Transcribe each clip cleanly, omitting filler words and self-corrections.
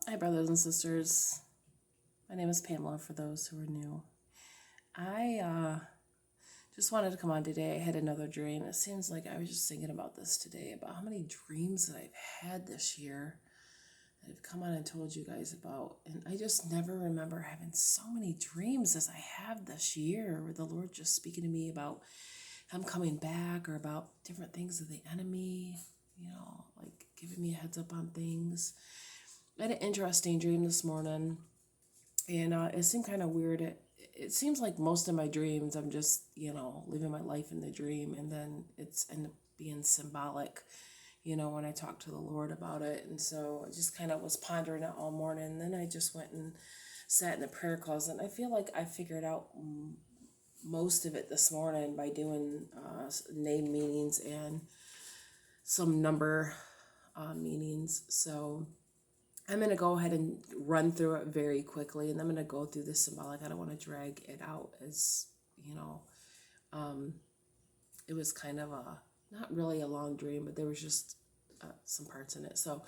Hi, brothers and sisters. My name is Pamela, for those who are new. I just wanted to come on today. I had another dream. It seems like I was just thinking about this today, about how many dreams that I've had this year that I've come on and told you guys about. And I just never remember having so many dreams as I have this year, where the Lord just speaking to me about Him coming back or about different things of the enemy, like giving me a heads up on things. I had an interesting dream this morning. And it seemed kind of weird. It seems like most of my dreams, I'm just, living my life in the dream. And then it's end up being symbolic, when I talk to the Lord about it. And so I just kind of was pondering it all morning. And then I just went and sat in the prayer closet. And I feel like I figured out most of it this morning by doing name meanings and some number meanings. So I'm going to go ahead and run through it very quickly, and I'm going to go through the symbolic. I don't want to drag it out as, you know, it was kind of not really a long dream, but there was just some parts in it. So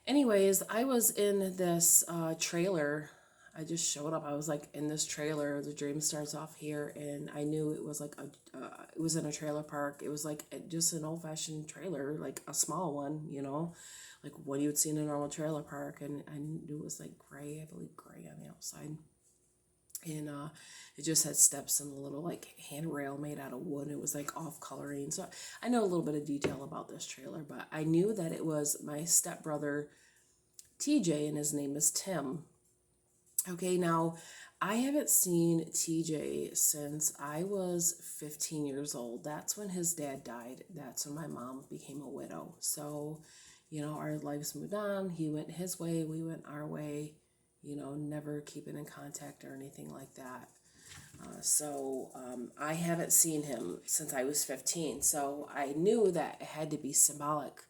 anyways, I was in this trailer. I just showed up. I was like in this trailer. The dream starts off here, and I knew it was like it was in a trailer park. It was like just an old-fashioned trailer, like a small one, like what you would see in a normal trailer park. And I knew it was like gray, I believe gray on the outside. And it just had steps and a little like handrail made out of wood. It was like off coloring. So I know a little bit of detail about this trailer, but I knew that it was my stepbrother TJ, and his name is Tim. Okay, now I haven't seen TJ since I was 15 years old. That's when his dad died. That's when my mom became a widow. So, our lives moved on. He went his way, we went our way, never keeping in contact or anything like that. So I haven't seen him since I was 15. So I knew that it had to be symbolic,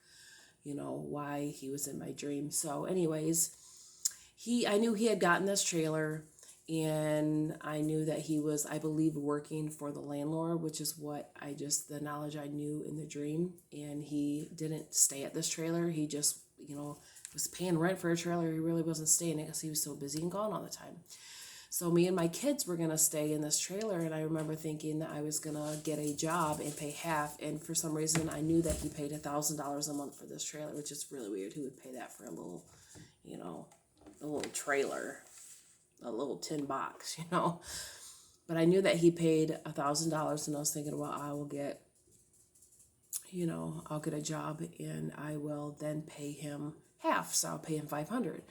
why he was in my dream. So, anyways, I knew he had gotten this trailer, and I knew that he was, I believe, working for the landlord, which is the knowledge I knew in the dream. And he didn't stay at this trailer. He just, was paying rent for a trailer. He really wasn't staying because he was so busy and gone all the time. So me and my kids were going to stay in this trailer, and I remember thinking that I was going to get a job and pay half. And for some reason, I knew that he paid $1,000 a month for this trailer, which is really weird. Who would pay that for a little, a little trailer, a little tin box. But I knew that he paid $1,000, and I was thinking, well, I'll get a job, and I will then pay him half. So I'll pay him 500.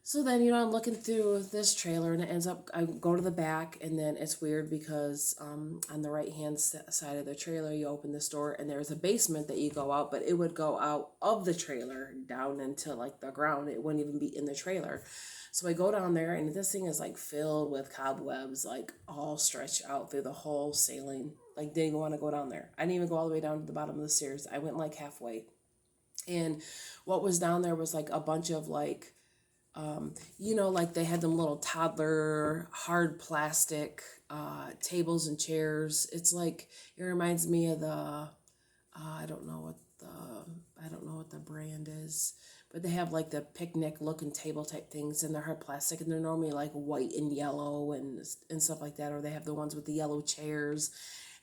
So then, I'm looking through this trailer, and it ends up, I go to the back, and then it's weird because on the right-hand side of the trailer, you open this door, and there's a basement that you go out, but it would go out of the trailer down into, like, the ground. It wouldn't even be in the trailer. So I go down there, and this thing is, like, filled with cobwebs, like, all stretched out through the whole ceiling. Like, didn't even want to go down there. I didn't even go all the way down to the bottom of the stairs. I went, like, halfway. And what was down there was, like, a bunch of, like, like they had them little toddler hard plastic tables and chairs. It's like, it reminds me of the I don't know what the brand is, but they have like the picnic looking table type things, and they're hard plastic, and they're normally like white and yellow and stuff like that. Or they have the ones with the yellow chairs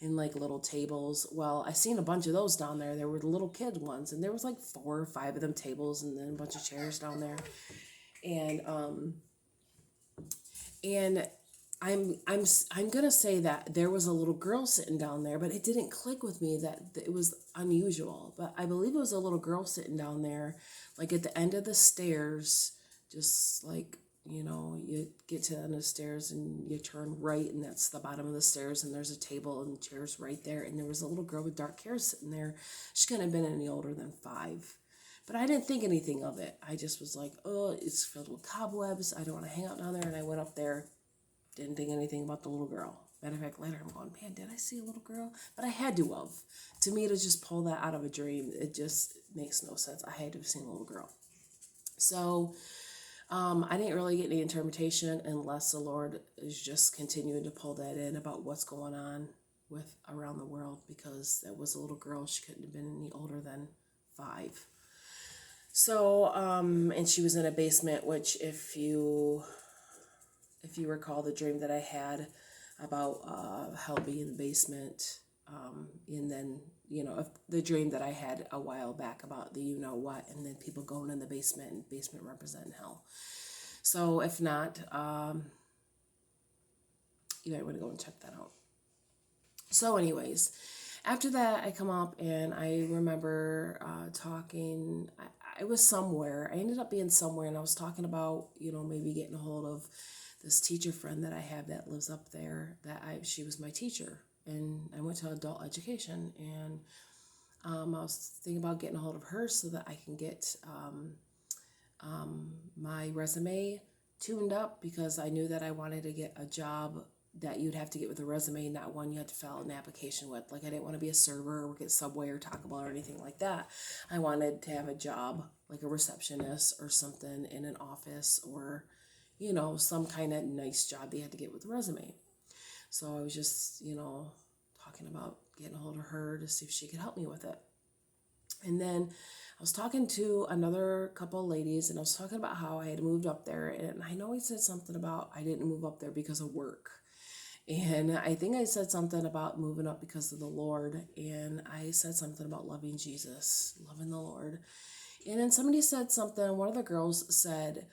and like little tables. Well, I seen a bunch of those down there. There were the little kid ones, and there was like 4 or 5 of them tables, and then a bunch of chairs down there. And I'm gonna say that there was a little girl sitting down there, but it didn't click with me that it was unusual. But I believe it was a little girl sitting down there, like at the end of the stairs, just like, you get to the end of the stairs and you turn right, and that's the bottom of the stairs, and there's a table and chairs right there, and there was a little girl with dark hair sitting there. She couldn't have been any older than 5. But I didn't think anything of it. I just was like, oh, it's filled with cobwebs. I don't want to hang out down there. And I went up there, didn't think anything about the little girl. Matter of fact, later I'm going, man, did I see a little girl? But I had to have. To me, to just pull that out of a dream, it just makes no sense. I had to have seen a little girl. So I didn't really get any interpretation unless the Lord is just continuing to pull that in about what's going on with around the world, because that was a little girl. She couldn't have been any older than 5. So, and she was in a basement, which if you recall the dream that I had about hell being in the basement, and then, if the dream that I had a while back about the what, and then people going in the basement and basement representing hell. So if not, you might want to go and check that out. So anyways, after that, I come up and I remember talking. I was somewhere. I ended up being somewhere, and I was talking about, maybe getting a hold of this teacher friend that I have that lives up there. She was my teacher, and I went to adult education, and I was thinking about getting a hold of her so that I can get my resume tuned up, because I knew that I wanted to get a job that you'd have to get with a resume, not one you had to fill out an application with. Like, I didn't want to be a server or work at Subway or Taco Bell or anything like that. I wanted to have a job like a receptionist or something in an office, or, some kind of nice job that you had to get with a resume. So I was just, talking about getting a hold of her to see if she could help me with it. And then I was talking to another couple of ladies, and I was talking about how I had moved up there. And I know I said something about I didn't move up there because of work. And I think I said something about moving up because of the Lord. And I said something about loving Jesus, loving the Lord. And then somebody said something, one of the girls said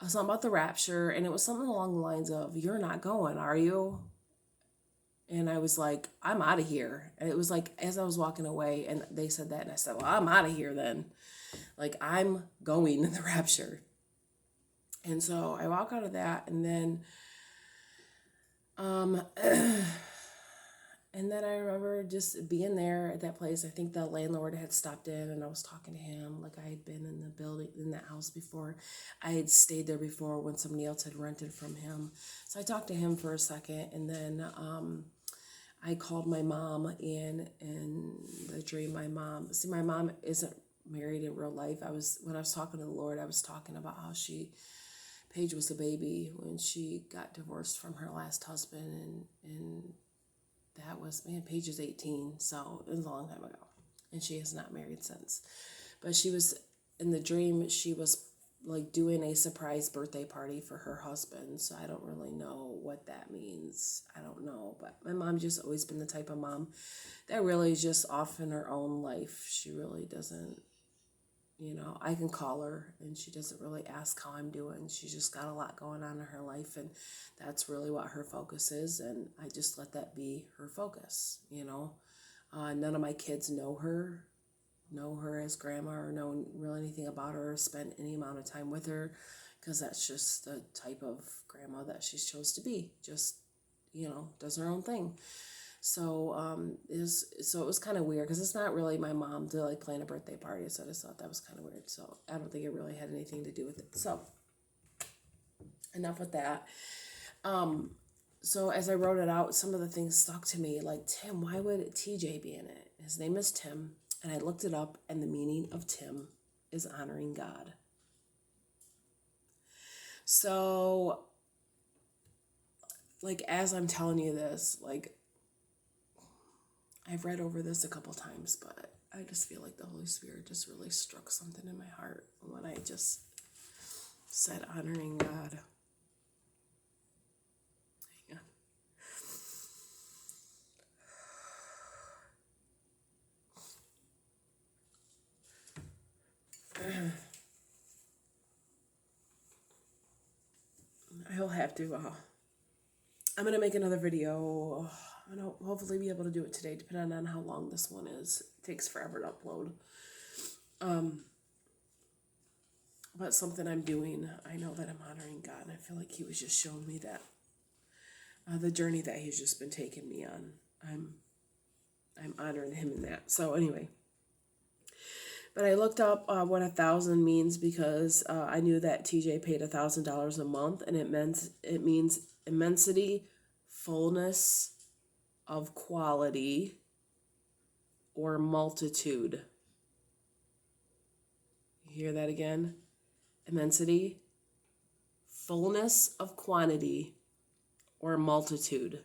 something about the rapture. And it was something along the lines of, "You're not going, are you?" And I was like, "I'm out of here." And it was like, as I was walking away, and they said that, and I said, "Well, I'm out of here then. Like, I'm going in the rapture." And so I walk out of that, and then, and then I remember just being there at that place. I think the landlord had stopped in, and I was talking to him like I had been in the building, in that house before. I had stayed there before when somebody else had rented from him. So I talked to him for a second, and then, I called my mom in the dream. My mom isn't married in real life. When I was talking to the Lord, I was talking about how Paige was a baby when she got divorced from her last husband, and that was, man, Paige is 18, so it was a long time ago, and she has not married since. But she was, in the dream, she was like doing a surprise birthday party for her husband. So I don't really know what that means. I don't know. But my mom just always been the type of mom that really is just off in her own life. She really doesn't, I can call her and she doesn't really ask how I'm doing. She's just got a lot going on in her life, and that's really what her focus is. And I just let that be her focus. None of my kids know her as grandma, or know really anything about her, or spend any amount of time with her, because that's just the type of grandma that she's chose to be. Just, does her own thing. So it was kind of weird, because it's not really my mom to like plan a birthday party, so I just thought that was kind of weird. So I don't think it really had anything to do with it. So enough with that. So as I wrote it out, some of the things stuck to me, like Tim. Why would TJ be in it? His name is Tim. And I looked it up, and the meaning of Tim is honoring God. So, like, as I'm telling you this, like, I've read over this a couple times, but I just feel like the Holy Spirit just really struck something in my heart when I just said honoring God. Hang on. I'll have to, I'm going to make another video. I'm going to hopefully be able to do it today, depending on how long this one is. It takes forever to upload. But something I'm doing, I know that I'm honoring God, and I feel like he was just showing me that the journey that he's just been taking me on. I'm honoring him in that. So anyway, but I looked up what 1,000 means, because I knew that TJ paid $1,000 a month, and it means immensity, fullness of quality, or multitude. You hear that again? Immensity, fullness of quantity, or multitude.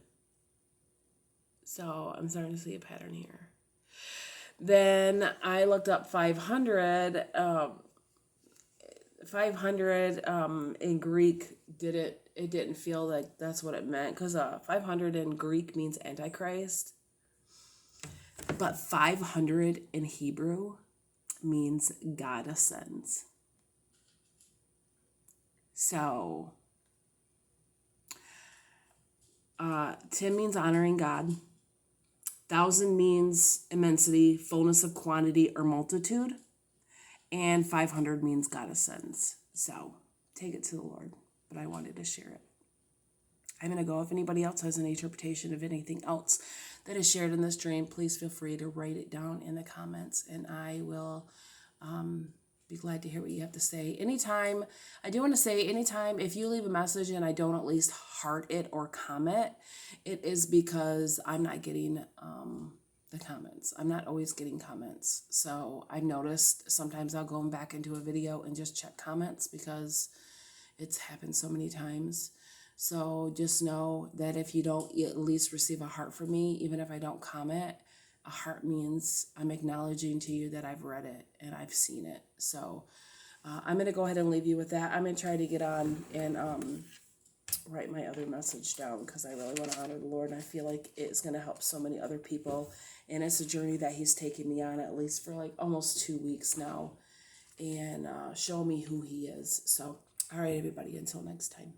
So I'm starting to see a pattern here. Then I looked up 500. 500 in Greek didn't feel like that's what it meant, because 500 in Greek means Antichrist, but 500 in Hebrew means God ascends. So 10 means honoring God. 1,000 means immensity, fullness of quantity, or multitude. And 500 means God ascends. So take it to the Lord. But I wanted to share it. I'm going to go. If anybody else has an interpretation of anything else that is shared in this dream, please feel free to write it down in the comments, and I will be glad to hear what you have to say. Anytime, I do want to say, anytime if you leave a message and I don't at least heart it or comment, it is because I'm not getting the comments. I'm not always getting comments. So I've noticed sometimes I'll go back into a video and just check comments because it's happened so many times. So just know that if you don't at least receive a heart from me, even if I don't comment, a heart means I'm acknowledging to you that I've read it and I've seen it. So I'm going to go ahead and leave you with that. I'm going to try to get on and write my other message down because I really want to honor the Lord. And I feel like it's going to help so many other people. And it's a journey that he's taken me on at least for like almost 2 weeks now, and show me who he is. So, all right, everybody, until next time.